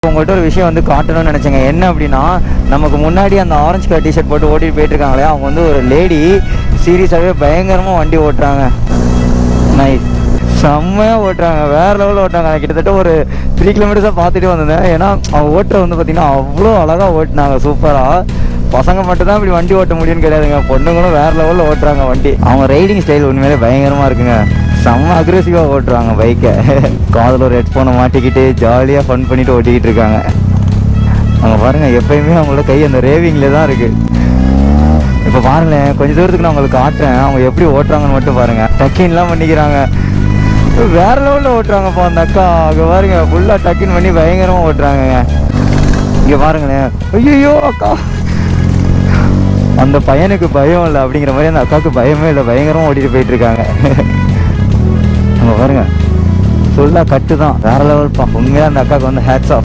உங்கள்கிட்ட ஒரு விஷயம் வந்து காட்டணும்னு நினச்சேங்க. என்ன அப்படின்னா, நமக்கு முன்னாடி அந்த ஆரஞ்சு கலர் டிஷர்ட் போட்டு ஓட்டிட்டு போயிட்டு இருக்காங்களே, அவங்க வந்து ஒரு லேடி சீரியஸாகவே பயங்கரமாக வண்டி ஓட்டுறாங்க. நைஸ், செம்மையாக ஓட்டுறாங்க, வேறு லெவலில் ஓட்டுறாங்க. கிட்டத்தட்ட ஒரு 3 கிலோமீட்டர்ஸாக பார்த்துட்டு வந்தேன். ஏன்னா அவங்க ஓட்டுற வந்து பார்த்திங்கன்னா அவ்வளோ அழகாக ஓட்டினாங்க, சூப்பராக. பசங்க மட்டும் தான் இப்படி வண்டி ஓட்ட முடியும்னு கிடையாதுங்க, பொண்ணுங்களும் வேறு லெவலில் ஓட்டுறாங்க வண்டி. அவங்க ரைடிங் ஸ்டைல் உண்மையிலே பயங்கரமாக இருக்குங்க. செம்ம அக்ரெசிவாக ஓட்டுறாங்க பைக்கை. காதில் ஒரு ஹெட்ஃபோனை மாட்டிக்கிட்டு ஜாலியாக ஃபன் பண்ணிவிட்டு ஓட்டிக்கிட்டு இருக்காங்க. அவங்க பாருங்கள், எப்போயுமே அவங்களோட கை அந்த ரேவிங்கில் தான் இருக்குது. இப்போ பாருங்களேன், கொஞ்சம் தூரத்துக்கு நான் உங்களுக்கு காட்டுறேன் அவங்க எப்படி ஓட்டுறாங்கன்னு மட்டும் பாருங்கள். டக்கின்லாம் பண்ணிக்கிறாங்க, வேறு லெவலில் ஓட்டுறாங்கப்பா அந்த அக்கா. அங்கே பாருங்க, ஃபுல்லாக டக்கின் பண்ணி பயங்கரமாக ஓட்டுறாங்கங்க. இங்கே பாருங்களேன், ஐயோ அக்கா. அந்த பையனுக்கு பயம் இல்லை அப்படிங்கிற மாதிரி அந்த அக்காவுக்கு பயமே இல்லை, பயங்கரமாக ஓட்டிகிட்டு போயிட்டுருக்காங்க. அங்கே பாருங்க, ஃபுல்லாக கட்டு தான், வேறு லெவல்ப்பா. உண்மையாக அந்த அக்காவுக்கு வந்து ஹேட்ஸ் ஆஃப்.